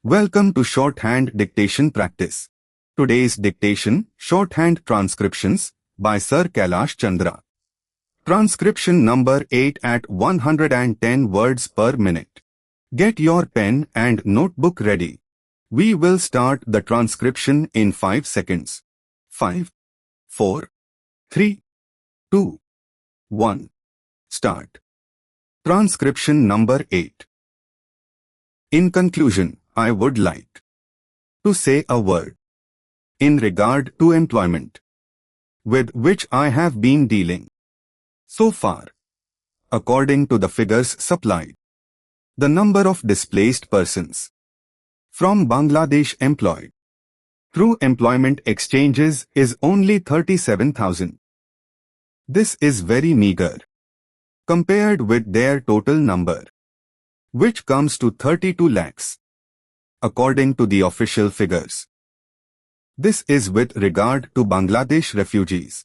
Welcome to Shorthand Dictation Practice. Today's dictation, Shorthand Transcriptions, by Sir Kailash Chandra. Transcription number 8 at 110 words per minute. Get your pen and notebook ready. We will start the transcription in 5 seconds. 5, 4, 3, 2, 1. Start. Transcription number 8. In conclusion, I would like to say a word in regard to employment with which I have been dealing so far. According to the figures supplied, the number of displaced persons from Bangladesh employed through employment exchanges is only 37,000. This is very meager compared with their total number, which comes to 32 lakhs. According to the official figures, this is with regard to Bangladesh refugees.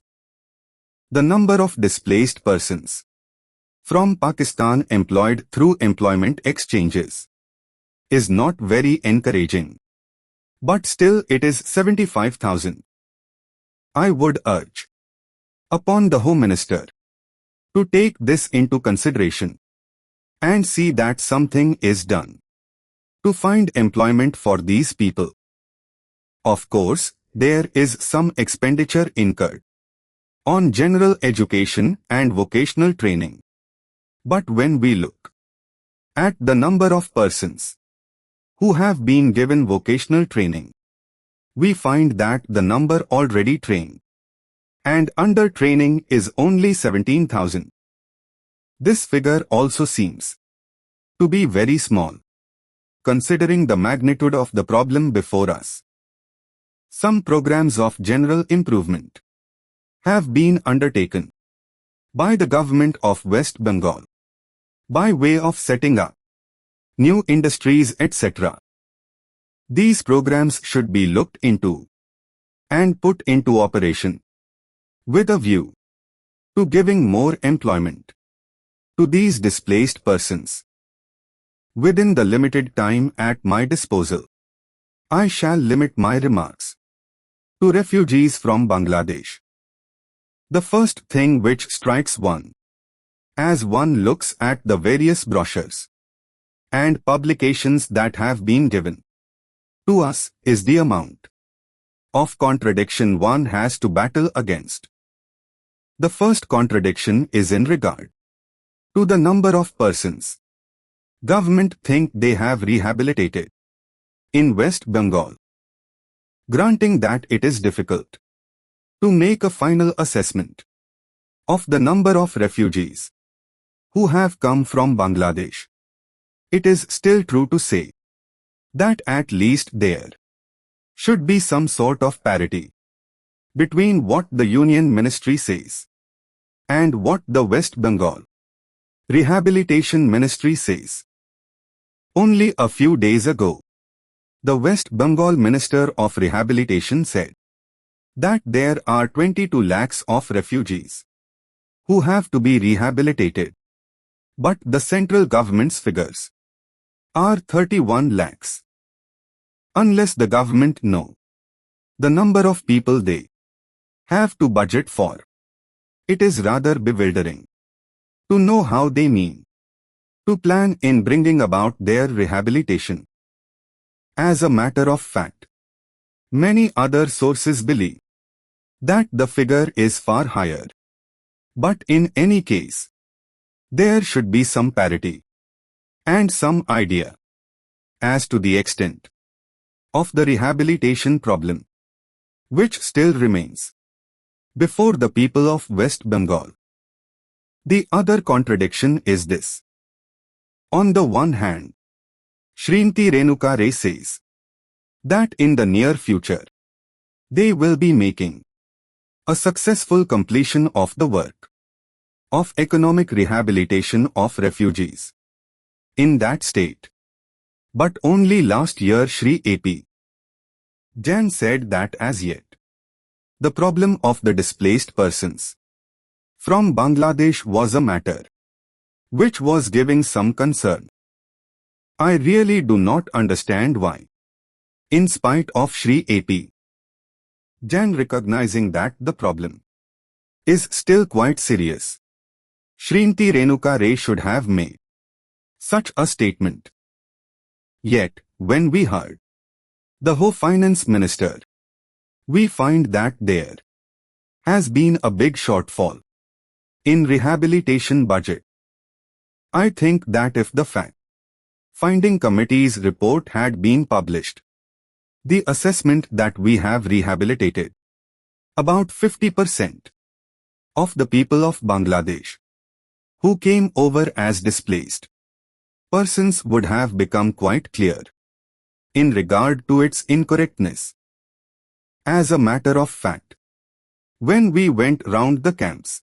The number of displaced persons from Pakistan employed through employment exchanges is not very encouraging, but still it is 75,000. I would urge upon the Home Minister to take this into consideration and see that something is done to find employment for these people. Of course, there is some expenditure incurred on general education and vocational training. But when we look at the number of persons who have been given vocational training, we find that the number already trained and under training is only 17,000. This figure also seems to be very small, considering the magnitude of the problem before us. Some programs of general improvement have been undertaken by the government of West Bengal by way of setting up new industries, etc. These programs should be looked into and put into operation with a view to giving more employment to these displaced persons. Within the limited time at my disposal, I shall limit my remarks to refugees from Bangladesh. The first thing which strikes one as one looks at the various brochures and publications that have been given to us is the amount of contradiction one has to battle against. The first contradiction is in regard to the number of persons government think they have rehabilitated in West Bengal. Granting that it is difficult to make a final assessment of the number of refugees who have come from Bangladesh, it is still true to say that at least there should be some sort of parity between what the Union Ministry says and what the West Bengal Rehabilitation Ministry says. Only a few days ago, the West Bengal Minister of Rehabilitation said that there are 22 lakhs of refugees who have to be rehabilitated, but the central government's figures are 31 lakhs. Unless the government know the number of people they have to budget for, it is rather bewildering to know how they mean to plan in bringing about their rehabilitation. As a matter of fact, many other sources believe that the figure is far higher. But in any case, there should be some parity and some idea as to the extent of the rehabilitation problem, which still remains before the people of West Bengal. The other contradiction is this. On the one hand, Shrimati Renuka Ray says that in the near future, they will be making a successful completion of the work of economic rehabilitation of refugees in that state. But only last year Shri A.P. Jain said that as yet, the problem of the displaced persons from Bangladesh was a matter which was giving some concern. I really do not understand why. In spite of Shri AP. Jan recognizing that the problem is still quite serious. Shrimati Renuka Ray should have made such a statement. Yet, when we heard the Ho Finance Minister, we find that there has been a big shortfall in rehabilitation budget. I think that if the fact-finding committee's report had been published, the assessment that we have rehabilitated about 50% of the people of Bangladesh who came over as displaced persons would have become quite clear in regard to its incorrectness. As a matter of fact, when we went round the camps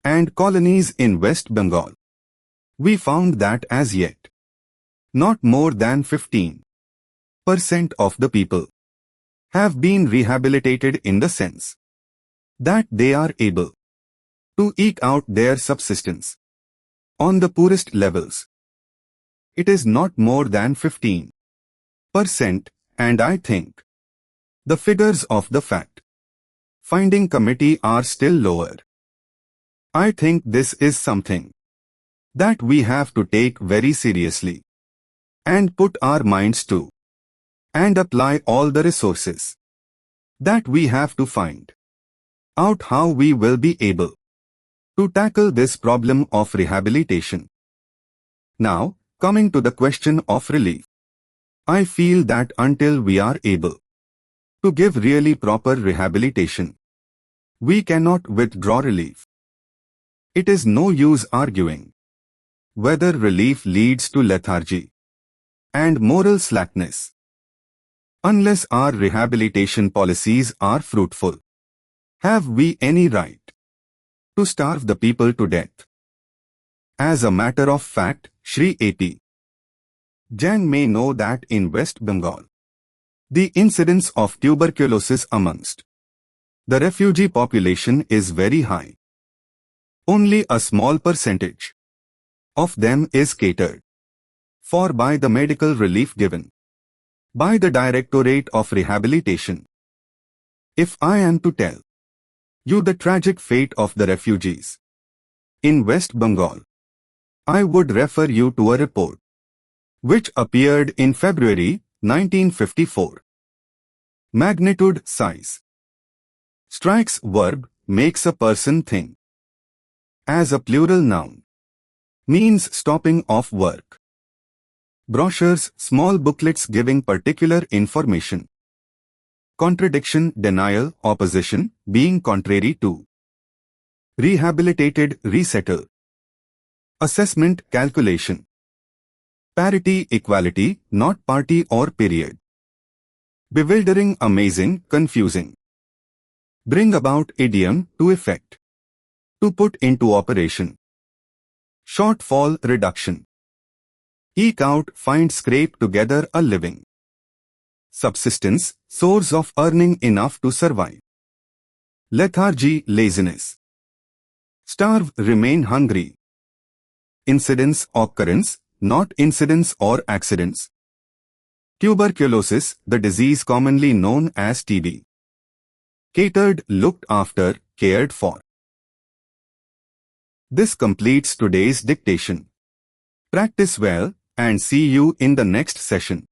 and colonies in West Bengal, we found that as yet, not more than 15% of the people have been rehabilitated in the sense that they are able to eke out their subsistence on the poorest levels. It is not more than 15%, and I think the figures of the fact-finding committee are still lower. I think this is something that we have to take very seriously and put our minds to and apply all the resources that we have to find out how we will be able to tackle this problem of rehabilitation. Now, coming to the question of relief, I feel that until we are able to give really proper rehabilitation, we cannot withdraw relief. It is no use arguing whether relief leads to lethargy and moral slackness. Unless our rehabilitation policies are fruitful, have we any right to starve the people to death? As a matter of fact, Shri AP. Jan may know that in West Bengal, the incidence of tuberculosis amongst the refugee population is very high. Only a small percentage of them is catered for by the medical relief given by the Directorate of Rehabilitation. If I am to tell you the tragic fate of the refugees in West Bengal, I would refer you to a report which appeared in February 1954. Magnitude size strikes verb makes a person think. As a plural noun means stopping of work. Brochures, small booklets giving particular information. Contradiction, denial, opposition, being contrary to. Rehabilitated, resettle. Assessment, calculation. Parity, equality, not party or period. Bewildering, amazing, confusing. Bring about, idiom, to effect. To put into operation. Shortfall, reduction. Eke out, find, scrape together a living. Subsistence, source of earning enough to survive. Lethargy, laziness. Starve, remain hungry. Incidence, occurrence, not incidents or accidents. Tuberculosis, the disease commonly known as TB. Catered, looked after, cared for. This completes today's dictation. Practice well and see you in the next session.